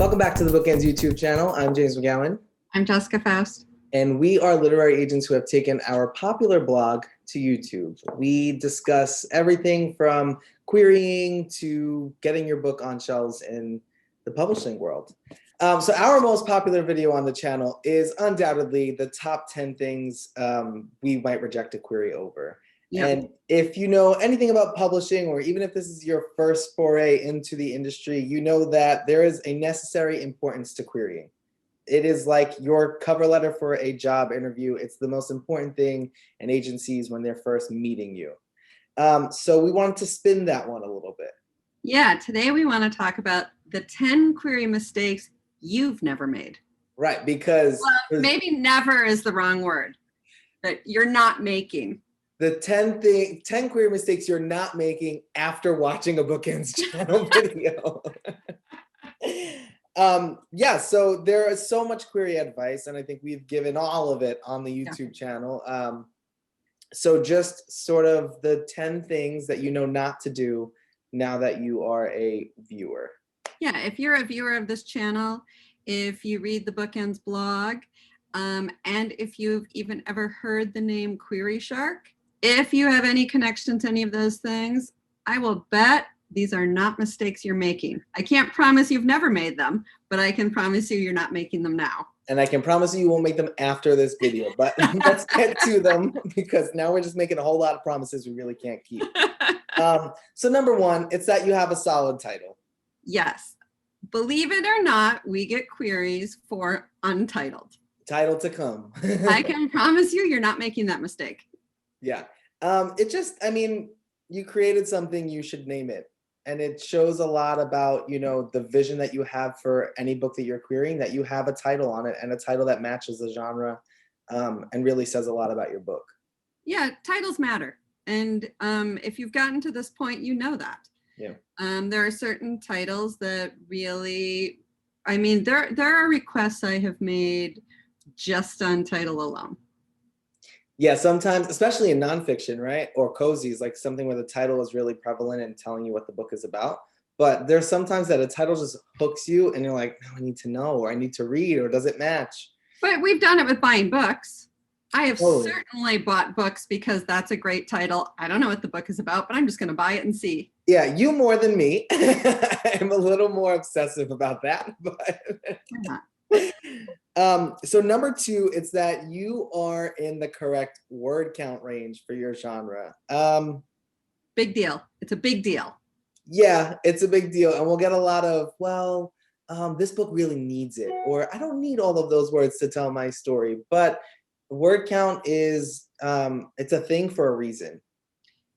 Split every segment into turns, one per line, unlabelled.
Welcome back to the BookEnds YouTube channel. I'm James McGowan.
I'm Jessica Faust.
And we are literary agents who have taken our popular blog to YouTube. We discuss everything from querying to getting your book on shelves in the publishing world. So our most popular video on the channel is undoubtedly the top 10 things we might reject a query over. Yep. And if you know anything about publishing, or even if this is your first foray into the industry, you know that there is a necessary importance to querying. It is like your cover letter for a job interview. It's the most important thing in agencies when they're first meeting you. So we wanted to spin that one a little bit.
Yeah, today we want to talk about the 10 query mistakes you've never made.
Right, because...
Well, maybe never is the wrong word, but you're not making.
The 10 query mistakes you're not making after watching a BookEnds channel video. Yeah, so there is so much query advice, and I think we've given all of it on the YouTube channel. So just sort of the 10 things that you know not to do now that you are a viewer.
Yeah, if you're a viewer of this channel, if you read the BookEnds blog, and if you've even ever heard the name Query Shark, if you have any connection to any of those things, I will bet these are not mistakes you're making. I can't promise you've never made them, but I can promise you you're not making them now.
And I can promise you won't make them after this video, but let's get to them, because now we're just making a whole lot of promises we really can't keep. So number one, it's that you have a solid title.
Yes. Believe it or not, we get queries for untitled.
Title to come.
I can promise you you're not making that mistake.
Yeah. It just, I mean, you created something, you should name it. And it shows a lot about, you know, the vision that you have for any book that you're querying, that you have a title on it, and a title that matches the genre, and really says a lot about your book.
Yeah, titles matter. And if you've gotten to this point, you know that.
Yeah.
There are certain titles that really, I mean, there are requests I have made just on title alone.
Yeah, sometimes, especially in nonfiction, right? Or cozies, like something where the title is really prevalent and telling you what the book is about. But there's sometimes that a title just hooks you and you're like, no, I need to know, or I need to read, or does it match?
But we've done it with buying books. I have certainly bought books because that's a great title. I don't know what the book is about, but I'm just going to buy it and see.
Yeah, you more than me. I'm a little more obsessive about that. But so number two, it's that you are in the correct word count range for your genre.
Big deal. It's a big deal.
Yeah, it's a big deal. And we'll get a lot of, well, this book really needs it, or I don't need all of those words to tell my story. But word count is, it's a thing for a reason.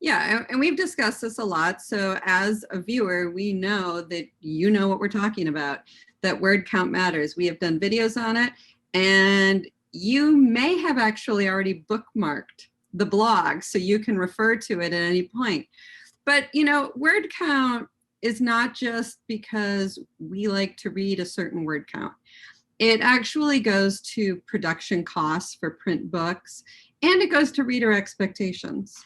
Yeah, and we've discussed this a lot. So as a viewer, we know that you know what we're talking about, that word count matters. We have done videos on it, and you may have actually already bookmarked the blog so you can refer to it at any point. But, you know, word count is not just because we like to read a certain word count. It actually goes to production costs for print books, and it goes to reader expectations.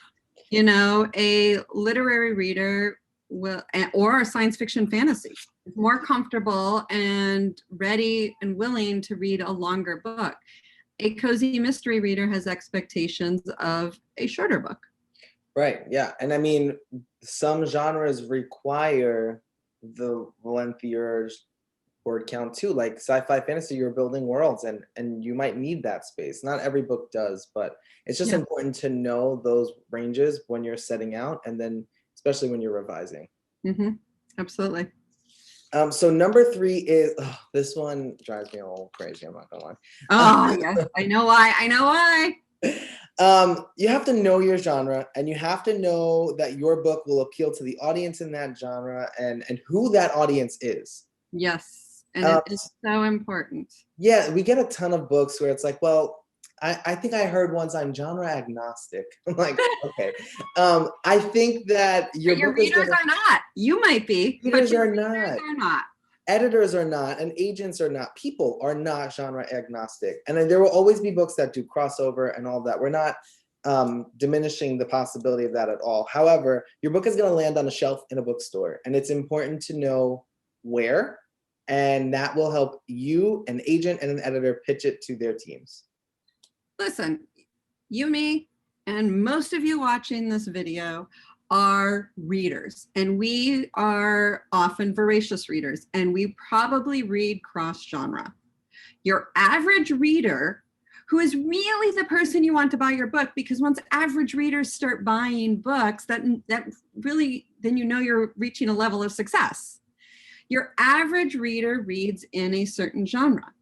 You know, a literary reader will, or a science fiction fantasy, is more comfortable and ready and willing to read a longer book. A cozy mystery reader has expectations of a shorter book.
Right, yeah. And I mean, some genres require the lengthier word count too, like sci-fi fantasy, you're building worlds, and you might need that space. Not every book does, but it's just important to know those ranges when you're setting out, and then especially when you're revising.
Mm-hmm. Absolutely.
So number three is, this one drives me a little crazy, I'm not gonna lie.
Oh, yes, I know why. I know why.
You have to know your genre, and you have to know that your book will appeal to the audience in that genre, and who that audience is.
Yes. And it is so important.
Yeah, we get a ton of books where it's like, well, I think I heard once I'm genre agnostic. I'm like, okay. I think that your
readers are not. You might be, but your readers are not.
Editors are not, and agents are not. People are not genre agnostic. And then there will always be books that do crossover and all that. We're not diminishing the possibility of that at all. However, your book is going to land on a shelf in a bookstore, and it's important to know where and that will help you, an agent, and an editor pitch it to their teams.
Listen, you, me, and most of you watching this video are readers, and we are often voracious readers, and we probably read cross-genre. Your average reader, who is really the person you want to buy your book, because once average readers start buying books, that really, then you know you're reaching a level of success. Your average reader reads in a certain genre.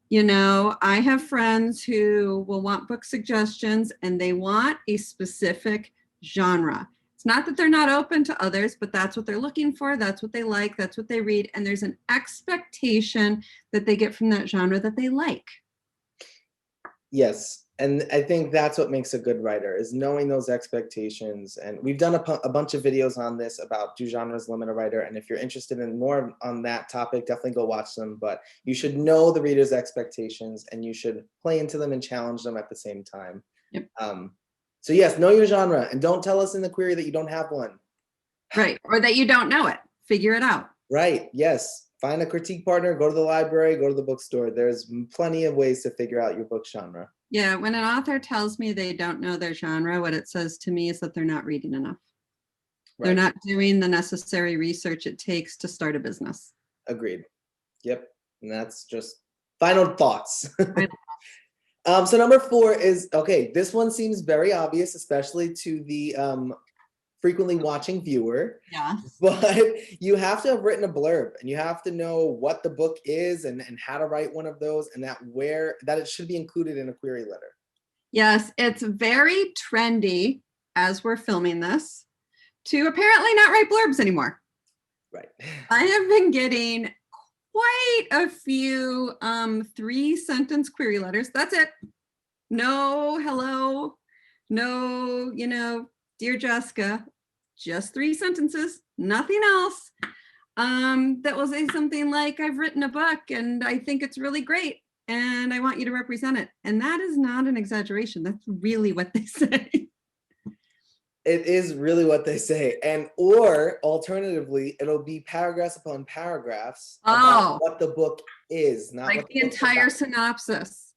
You know, I have friends who will want book suggestions and they want a specific genre. It's not that they're not open to others, but that's what they're looking for. That's what they like. That's what they read. And there's an expectation that they get from that genre that they like.
Yes. And I think that's what makes a good writer, is knowing those expectations. And we've done a bunch of videos on this about do genres limit a writer. And if you're interested in more on that topic, definitely go watch them. But you should know the reader's expectations and you should play into them and challenge them at the same time.
Yep.
So yes, know your genre, and don't tell us in the query that you don't have one.
Right. Or that you don't know it. Figure it out.
Right. Yes. Find a critique partner, go to the library, go to the bookstore. There's plenty of ways to figure out your book genre.
Yeah, when an author tells me they don't know their genre, what it says to me is that they're not reading enough. Right. They're not doing the necessary research it takes to start a business.
Agreed. Yep. And that's just final thoughts. So number 4 is, okay, this one seems very obvious, especially to the frequently watching viewer.
Yeah.
But you have to have written a blurb, and you have to know what the book is and how to write one of those, and that it should be included in a query letter.
Yes, it's very trendy as we're filming this to apparently not write blurbs anymore.
Right.
I have been getting quite a few 3-sentence query letters. That's it. No hello, no, you know, dear Jessica, just 3 sentences, nothing else. That will say something like, I've written a book and I think it's really great and I want you to represent it. And that is not an exaggeration. That's really what they say.
It is really what they say. And or alternatively, it'll be paragraphs upon paragraphs about what the book is, not
like
what
the entire synopsis.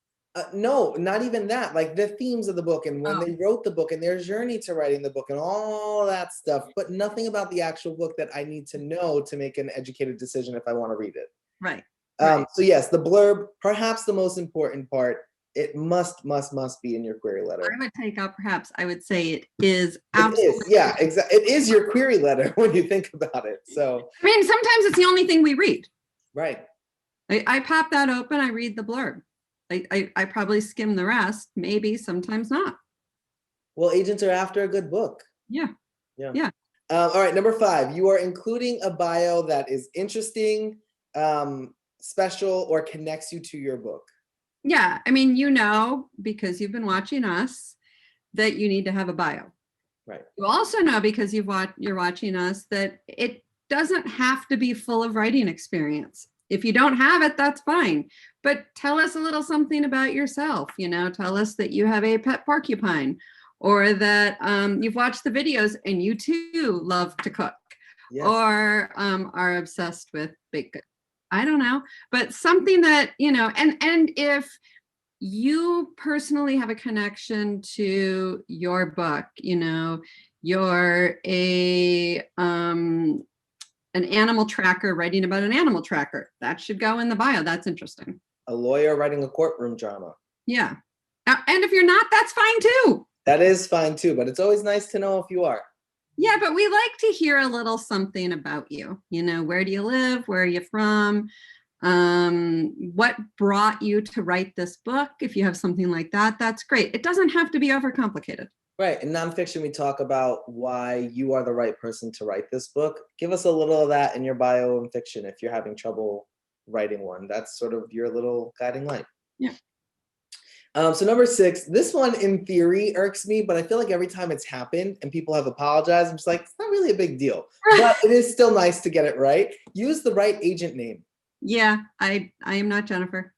No, not even that. Like the themes of the book and when they wrote the book and their journey to writing the book and all that stuff, but nothing about the actual book that I need to know to make an educated decision if I want to read it.
Right.
So yes, the blurb, perhaps the most important part, it must be in your query letter.
I would take out perhaps, I would say it is absolutely.
It is, yeah, exactly. It is your query letter when you think about it. So
I mean, sometimes it's the only thing we read.
Right.
I pop that open, I read the blurb. I probably skim the rest, maybe, sometimes not.
Well, agents are after a good book.
Yeah.
All right, number 5, you are including a bio that is interesting, special, or connects you to your book.
Yeah, I mean, you know, because you've been watching us, that you need to have a bio.
Right.
You also know, because you're watching us, that it doesn't have to be full of writing experience. If you don't have it, that's fine. But tell us a little something about yourself. You know, tell us that you have a pet porcupine, or that you've watched the videos and you too love to cook, yes, or are obsessed with baked goods. I don't know, but something that, you know, and if you personally have a connection to your book, you know, you're an animal tracker writing about an animal tracker, that should go in the bio. That's interesting.
A lawyer writing a courtroom drama.
Yeah. And if you're not, that's fine too. That
is fine too, but it's always nice to know if you are.
Yeah, but we like to hear a little something about you. You know, where do you live? Where are you from? What brought you to write this book? If you have something like that, that's great. It doesn't have to be overcomplicated.
Right. In nonfiction, we talk about why you are the right person to write this book. Give us a little of that in your bio in fiction if you're having trouble writing one. That's sort of your little guiding light.
Yeah.
So number 6, this one in theory irks me, but I feel like every time it's happened and people have apologized, I'm just like, it's not really a big deal. But it is still nice to get it right. Use the right agent name.
Yeah, I am not Jennifer.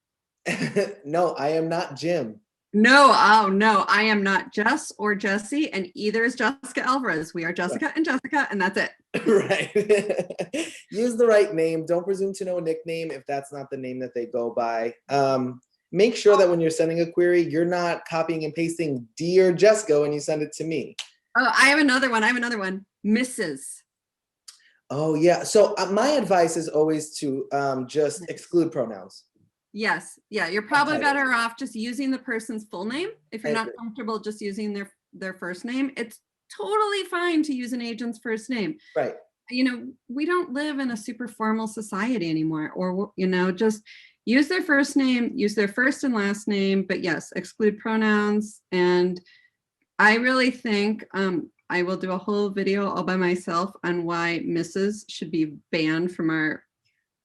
No, I am not Jim.
No, oh no, I am not Jess or Jesse, and either is Jessica Alvarez. We are Jessica and Jessica, and that's it.
Right. Use the right name. Don't presume to know a nickname if that's not the name that they go by. Make sure that when you're sending a query, you're not copying and pasting Dear Jessica when you send it to me.
Oh, I have another one. Mrs.
Oh, yeah. So my advice is always to just exclude pronouns.
Yes. Yeah. You're probably better off just using the person's full name. If you're not comfortable just using their first name, it's totally fine to use an agent's first name.
Right.
You know, we don't live in a super formal society anymore, or, you know, just use their first name, use their first and last name, but yes, exclude pronouns. And I really think I will do a whole video all by myself on why Mrs. should be banned from our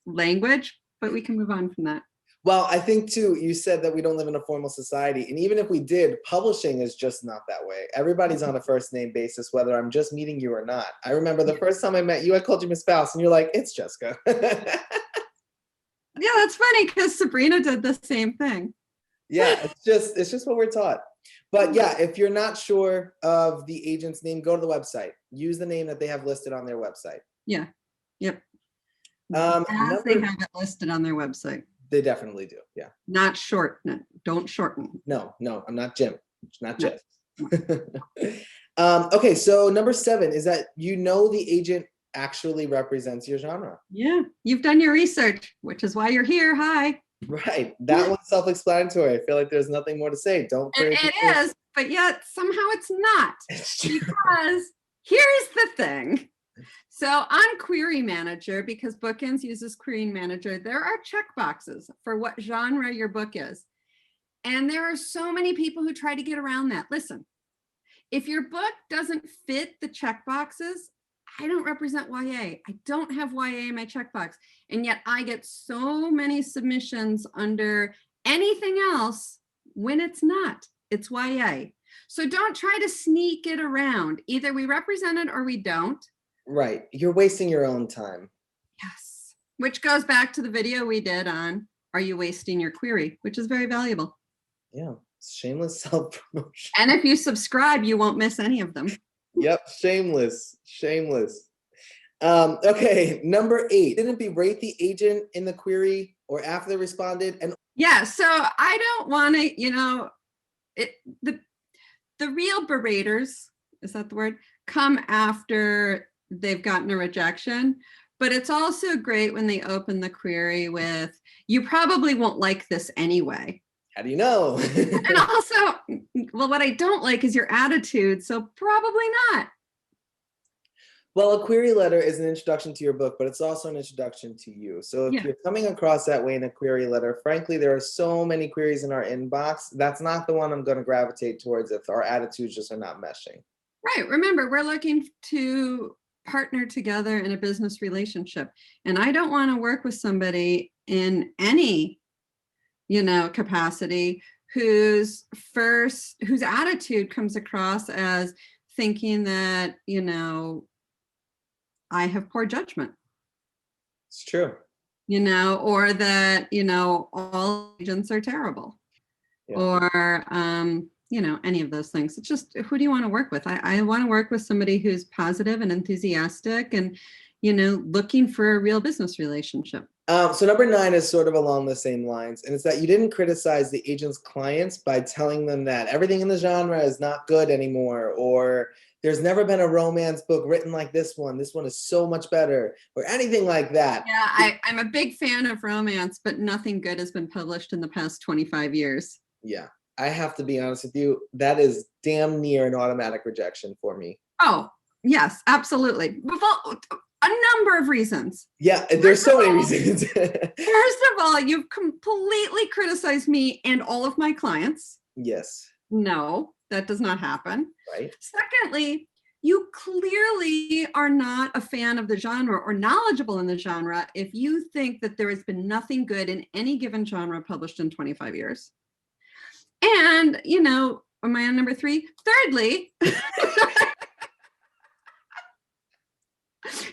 language, but we can move on from that.
Well, I think too, you said that we don't live in a formal society. And even if we did, publishing is just not that way. Everybody's on a first name basis, whether I'm just meeting you or not. I remember the first time I met you, I called you Miss Faust, and you're like, it's Jessica.
Yeah, that's funny because Sabrina did the same thing.
Yeah, it's just what we're taught. But yeah, if you're not sure of the agent's name, go to the website. Use the name that they have listed on their website.
Yeah. Yep.
They
have it listed on their website.
They definitely do. Yeah.
Not shorten. Don't shorten.
No, I'm not Jim. It's not Jess. Okay, so number 7 is that the agent actually represents your genre.
Yeah, you've done your research, which is why you're here. Hi.
Right. That one's self-explanatory. I feel like there's nothing more to say. Don't create
it is, but yet somehow it's not. Because here's the thing. So on Query Manager, because BookEnds uses Query Manager, there are checkboxes for what genre your book is. And there are so many people who try to get around that. Listen, if your book doesn't fit the checkboxes, I don't represent YA. I don't have YA in my checkbox. And yet I get so many submissions under anything else when it's not. It's YA. So don't try to sneak it around. Either we represent it or we don't.
Right. You're wasting your own time.
Yes. Which goes back to the video we did on, are you wasting your query, which is very valuable.
Yeah. Shameless self-promotion.
And if you subscribe, you won't miss any of them.
Yep. Shameless. Okay. Number 8. Didn't berate the agent in the query or after they responded? And
yeah. So I don't want to, the real beraters, is that the word, come after they've gotten a rejection, but it's also great when they open the query with, you probably won't like this anyway.
How do you know?
And also, well, what I don't like is your attitude, so probably not.
Well, a query letter is an introduction to your book, but it's also an introduction to you. So if you're coming across that way in a query letter, frankly, there are so many queries in our inbox. That's not the one I'm going to gravitate towards if our attitudes just are not meshing. Right.
Remember, we're looking to partner together in a business relationship. And I don't want to work with somebody in any, capacity whose attitude comes across as thinking that, I have poor judgment.
It's true.
Or that, all agents are terrible. Yeah. Or, any of those things. It's just, who do you want to work with? I want to work with somebody who's positive and enthusiastic and, looking for a real business relationship.
So number 9 is sort of along the same lines. And it's that you didn't criticize the agent's clients by telling them that everything in the genre is not good anymore, or there's never been a romance book written like this one. This one is so much better, or anything like that.
Yeah, I'm a big fan of romance, but nothing good has been published in the past 25 years.
Yeah. I have to be honest with you, that is damn near an automatic rejection for me.
Oh, yes, absolutely. A number of reasons.
Yeah, there's so many reasons.
First of all, you've completely criticized me and all of my clients.
Yes.
No, that does not happen.
Right.
Secondly, you clearly are not a fan of the genre or knowledgeable in the genre if you think that there has been nothing good in any given genre published in 25 years. And, am I on number 3? Thirdly,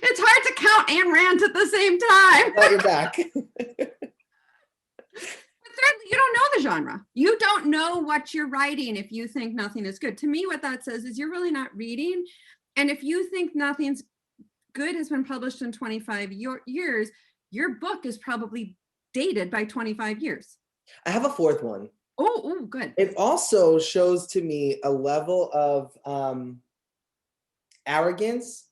it's hard to count and rant at the same time.
Oh, you're back.
But thirdly, you don't know the genre. You don't know what you're writing if you think nothing is good. To me, what that says is you're really not reading. And if you think nothing's good has been published in 25 years, your book is probably dated by 25 years.
I have a fourth one.
Oh, good.
It also shows to me a level of arrogance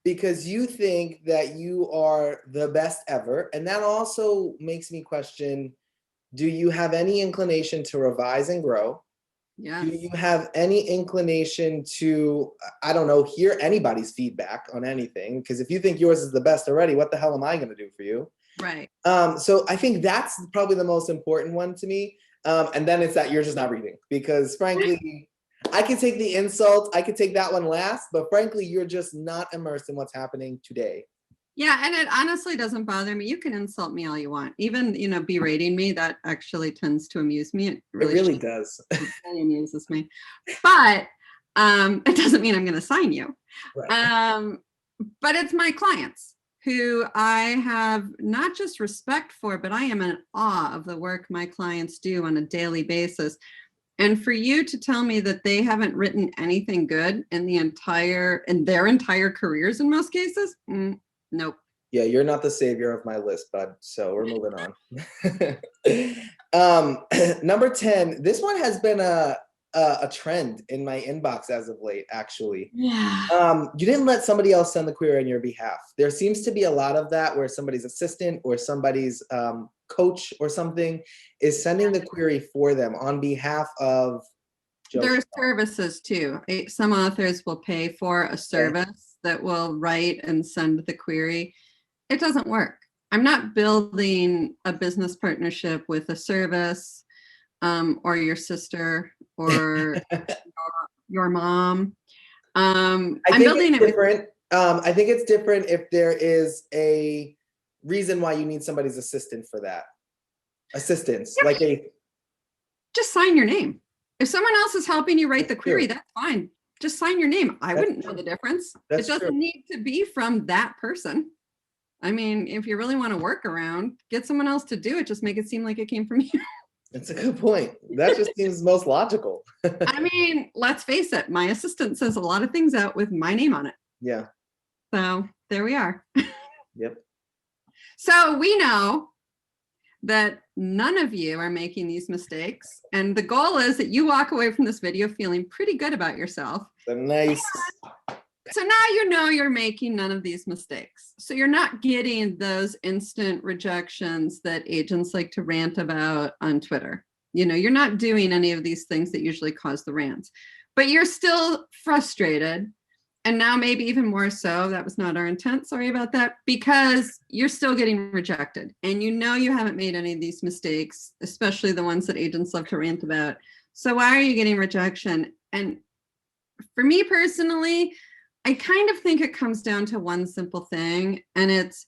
because you think that you are the best ever. And that also makes me question, do you have any inclination to revise and grow?
Yeah.
Do you have any inclination to, I don't know, hear anybody's feedback on anything? Because if you think yours is the best already, what the hell am I going to do for you?
Right.
So I think that's probably the most important one to me. And then it's that you're just not reading, because frankly, I could take the insult, I could take that one last, but frankly, you're just not immersed in what's happening today.
Yeah, and it honestly doesn't bother me. You can insult me all you want. Even, berating me, that actually tends to amuse me.
It really does.
It really amuses me. But it doesn't mean I'm going to sign you.
Right.
But it's my clients who I have not just respect for, but I am in awe of the work my clients do on a daily basis. And for you to tell me that they haven't written anything good in their entire careers in most cases, nope.
Yeah, you're not the savior of my list, bud. So we're moving on. Number 10. This one has been a trend in my inbox as of late, actually.
Yeah.
You didn't let somebody else send the query on your behalf. There seems to be a lot of that where somebody's assistant or somebody's coach or something is sending the query for them on behalf of Joe.
There are services too. Some authors will pay for a service that will write and send the query. It doesn't work. I'm not building a business partnership with a service or your sister or your mom. I'm building it different.
I think it's different if there is a reason why you need somebody's assistance for that. Assistance, yeah.
Just sign your name. If someone else is helping you write the query, that's fine. Just sign your name. I wouldn't know the difference. It doesn't need to be from that person. I mean, if you really want to work around, get someone else to do it. Just make it seem like it came from you.
That's a good point. That just seems most logical.
I mean, let's face it. My assistant says a lot of things out with my name on it.
Yeah.
So there we are.
Yep.
So we know that none of you are making these mistakes. And the goal is that you walk away from this video feeling pretty good about yourself.
Nice.
So now you know you're making none of these mistakes. So you're not getting those instant rejections that agents like to rant about on Twitter. You're not doing any of these things that usually cause the rants, but you're still frustrated. And now maybe even more so, that was not our intent, sorry about that, because you're still getting rejected. And you haven't made any of these mistakes, especially the ones that agents love to rant about. So why are you getting rejection? And for me personally, I kind of think it comes down to one simple thing, and it's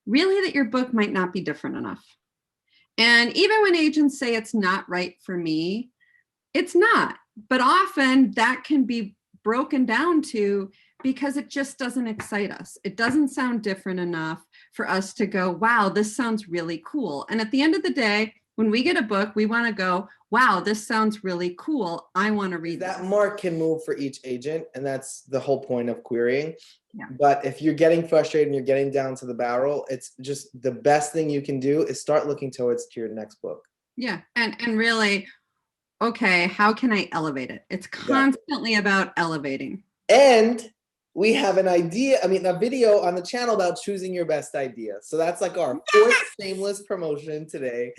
really that your book might not be different enough. And even when agents say it's not right for me, it's not. But often that can be broken down to because it just doesn't excite us. It doesn't sound different enough for us to go, wow, this sounds really cool. And at the end of the day, when we get a book, we want to go, wow, this sounds really cool. I want to read
that. Mark can move for each agent, and that's the whole point of querying.
Yeah.
But if you're getting frustrated and you're getting down to the barrel, it's just the best thing you can do is start looking towards your next book.
Yeah. And really, okay, how can I elevate it? It's constantly about elevating.
And we have a video on the channel about choosing your best idea. So that's like our fourth shameless promotion today.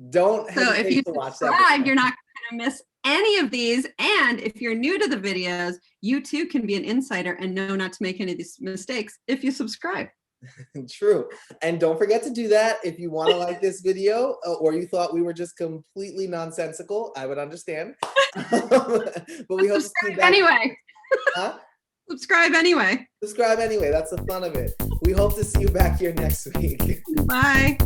Don't hesitate to watch that. So if you subscribe,
you're not going to miss any of these. And if you're new to the videos, you too can be an insider and know not to make any of these mistakes if you subscribe.
True. And don't forget to do that if you want to like this video or you thought we were just completely nonsensical. I would understand. But we hope to see you back.
Anyway.
Huh?
Subscribe anyway.
Subscribe anyway. That's the fun of it. We hope to see you back here next week.
Bye.